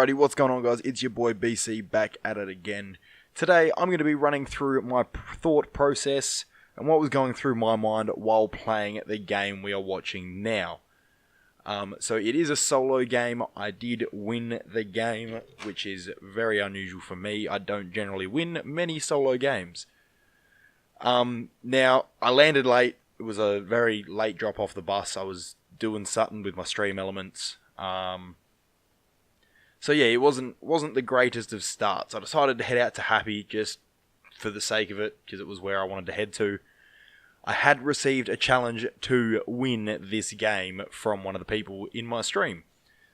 Alrighty, what's going on guys? It's your boy BC back at it again. Today I'm going to be running through my thought process and what was going through my mind while playing the game we are watching now. So it is a solo game. I did win the game, which is very unusual for me. I don't generally win many solo games. Now, I landed late. It was a very late drop off the bus. I was doing something with my stream elements. So yeah, it wasn't the greatest of starts. I decided to head out to Happy just for the sake of it, because it was where I wanted to head to. I had received a challenge to win this game from one of the people in my stream.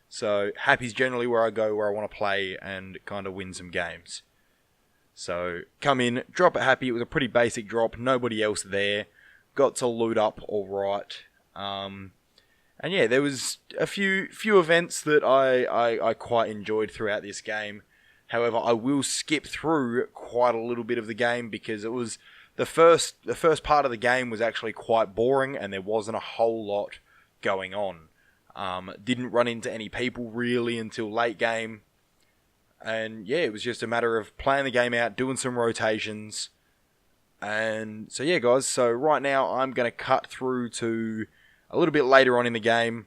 So Happy's generally where I go, where I want to play and kind of win some games. So come in, drop at Happy. It was a pretty basic drop, nobody else there. Got to loot up alright. And yeah, there was a few events that I quite enjoyed throughout this game. However, I will skip through quite a little bit of the game because it was the first part of the game was actually quite boring and there wasn't a whole lot going on. Didn't run into any people really until late game. And yeah, it was just a matter of playing the game out, doing some rotations. And so yeah guys, so right now I'm going to cut through to a little bit later on in the game,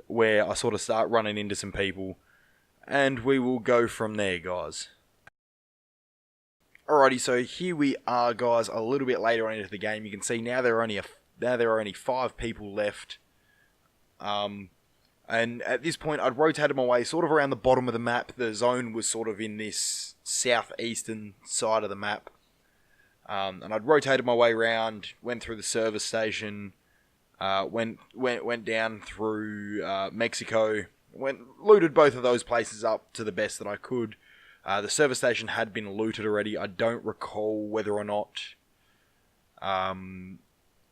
where I sort of start running into some people, and we will go from there, guys. Alrighty, so here we are, guys. A little bit later on into the game, you can see now there are only 5 people left, and at this point I'd rotated my way sort of around the bottom of the map. The zone was sort of in this southeastern side of the map. And I'd rotated my way around, went through the service station, went down through Mexico, looted both of those places up to the best that I could. The service station had been looted already. I don't recall whether or not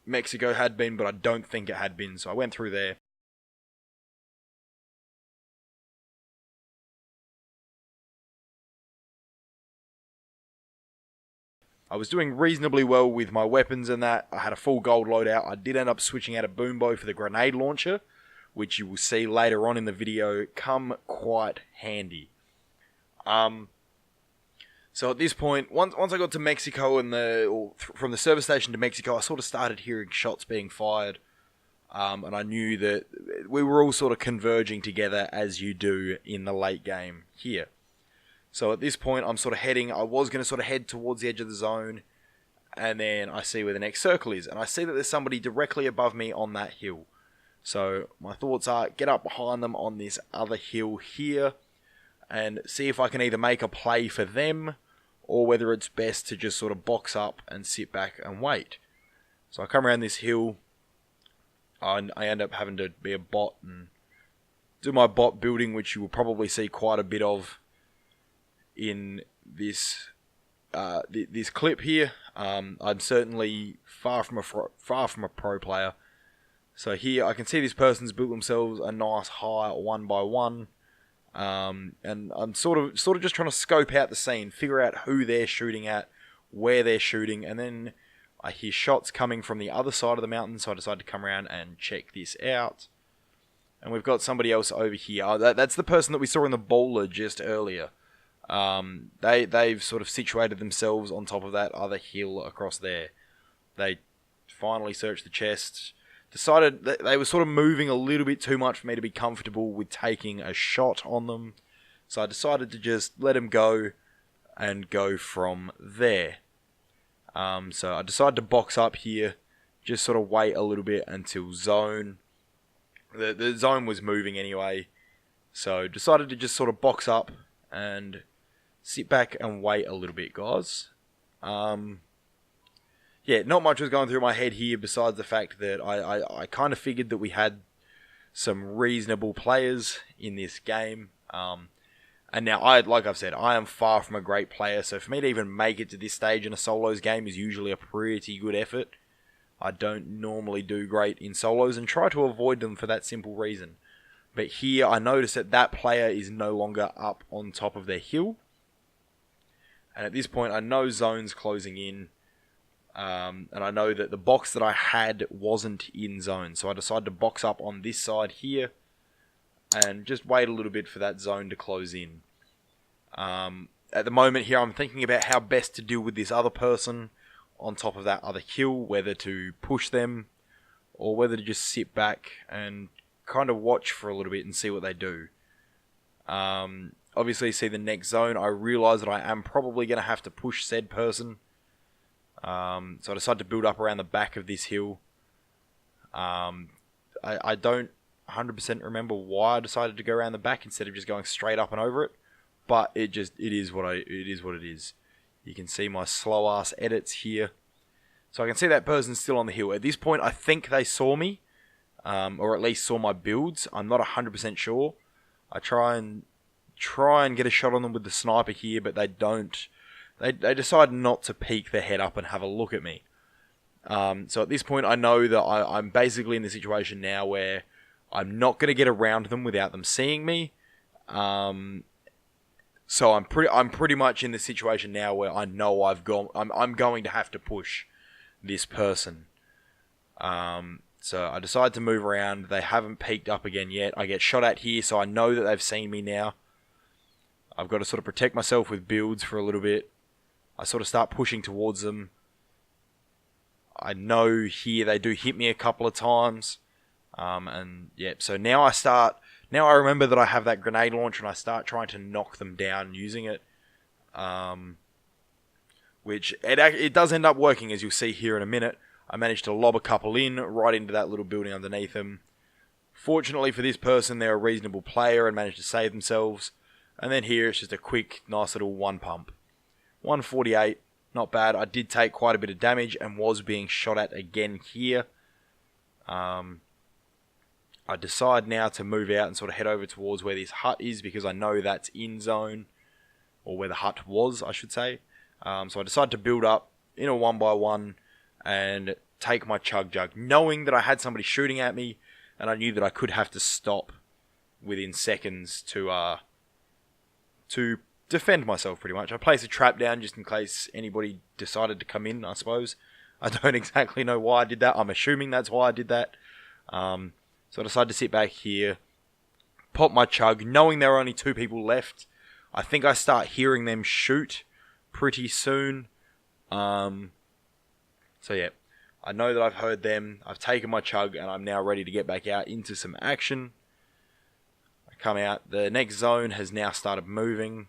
Mexico had been, but I don't think it had been, so I went through there. I was doing reasonably well with my weapons and that. I had a full gold loadout. I did end up switching out a boom bow for the grenade launcher, which you will see later on in the video come quite handy. So at this point, once I got to Mexico and from the service station to Mexico, I sort of started hearing shots being fired. And I knew that we were all sort of converging together as you do in the late game here. So at this point, I was going to sort of head towards the edge of the zone, and then I see where the next circle is, and I see that there's somebody directly above me on that hill. So my thoughts are, get up behind them on this other hill here, and see if I can either make a play for them, or whether it's best to just sort of box up and sit back and wait. So I come around this hill, I end up having to be a bot and do my bot building, which you will probably see quite a bit of in this this clip here. I'm certainly far from a pro player. So here I can see this person's built themselves a nice high 1x1, and I'm sort of just trying to scope out the scene, figure out who they're shooting at, where they're shooting, and then I hear shots coming from the other side of the mountain, so I decide to come around and check this out. And we've got somebody else over here. That's the person that we saw in the bowler just earlier. They've sort of situated themselves on top of that other hill across there. They finally searched the chest, decided that they were sort of moving a little bit too much for me to be comfortable with taking a shot on them. So I decided to just let them go and go from there. So I decided to box up here, just sort of wait a little bit until zone. The zone was moving anyway, so decided to just sort of box up and sit back and wait a little bit, guys. Yeah, not much was going through my head here besides the fact that I kind of figured that we had some reasonable players in this game. And now, like I've said, I am far from a great player, so for me to even make it to this stage in a solos game is usually a pretty good effort. I don't normally do great in solos and try to avoid them for that simple reason. But here I notice that that player is no longer up on top of their hill. And at this point I know zone's closing in. And I know that the box that I had wasn't in zone. So I decided to box up on this side here. and just wait a little bit for that zone to close in. At the moment here, I'm thinking about how best to deal with this other person on top of that other hill, whether to push them or whether to just sit back and kind of watch for a little bit and see what they do. Obviously, see the next zone, I realise that I am probably going to have to push said person. So I decided to build up around the back of this hill. I don't 100% remember why I decided to go around the back instead of just going straight up and over it. But it is what it is. You can see my slow ass edits here. So I can see that person's still on the hill. At this point, I think they saw me. Or at least saw my builds. I'm not 100% sure. I try and get a shot on them with the sniper here, but they don't. They decide not to peek their head up and have a look at me. So at this point, I know that I'm basically in the situation now where I'm not going to get around them without them seeing me. So I'm pretty much in the situation now where I know I'm going to have to push this person. So I decide to move around. They haven't peeked up again yet. I get shot at here, so I know that they've seen me now. I've got to sort of protect myself with builds for a little bit. I sort of start pushing towards them. I know here they do hit me a couple of times. And yeah, so now I remember that I have that grenade launcher and I start trying to knock them down using it. Which it does end up working, as you'll see here in a minute. I managed to lob a couple in, right into that little building underneath them. Fortunately for this person, they're a reasonable player and managed to save themselves. And then here, it's just a quick, nice little one pump. 148, not bad. I did take quite a bit of damage and was being shot at again here. I decide now to move out and sort of head over towards where this hut is because I know that's in zone. Or where the hut was, I should say. So I decide to build up in a 1x1 and take my chug jug, knowing that I had somebody shooting at me and I knew that I could have to stop within seconds to defend myself pretty much. I placed a trap down just in case anybody decided to come in, I suppose. I don't exactly know why I did that. I'm assuming that's why I did that. So I decided to sit back here, pop my chug, knowing there are only 2 people left. I think I start hearing them shoot pretty soon. So yeah, I know that I've heard them. I've taken my chug and I'm now ready to get back out into some action. I come out. The next zone has now started moving.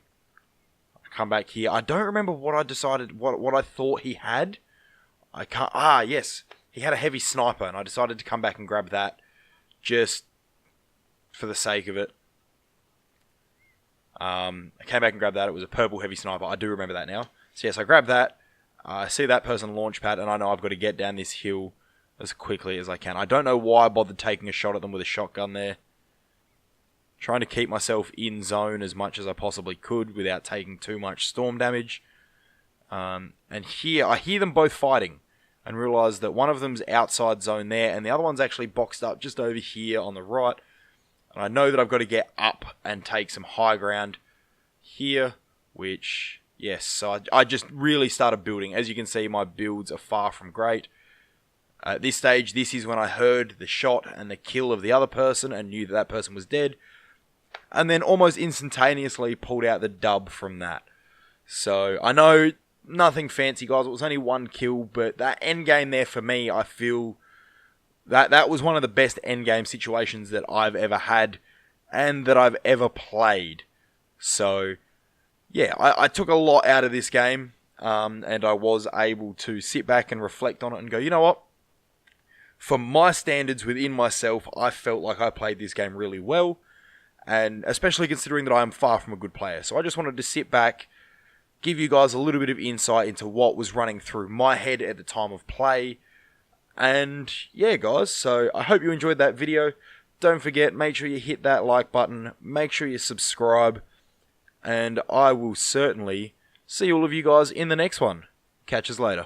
I come back here. I don't remember what I decided, what I thought he had. I can't. Yes. He had a heavy sniper and I decided to come back and grab that just for the sake of it. I came back and grabbed that. It was a purple heavy sniper. I do remember that now. So yes, I grabbed that. I see that person launch pad, and I know I've got to get down this hill as quickly as I can. I don't know why I bothered taking a shot at them with a shotgun there. Trying to keep myself in zone as much as I possibly could without taking too much storm damage. And here, I hear them both fighting and realise that one of them's outside zone there, and the other one's actually boxed up just over here on the right. And I know that I've got to get up and take some high ground here, which... Yes, so I just really started building. As you can see, my builds are far from great. At this stage, this is when I heard the shot and the kill of the other person and knew that that person was dead. And then almost instantaneously pulled out the dub from that. So, I know, nothing fancy, guys. It was only 1 kill, but that endgame there for me, I feel that was one of the best endgame situations that I've ever had and that I've ever played. So... yeah, I took a lot out of this game, and I was able to sit back and reflect on it and go, you know what? For my standards within myself, I felt like I played this game really well, and especially considering that I am far from a good player. So I just wanted to sit back, give you guys a little bit of insight into what was running through my head at the time of play, and yeah, guys, so I hope you enjoyed that video. Don't forget, make sure you hit that like button, make sure you subscribe, and I will certainly see all of you guys in the next one. Catch us later.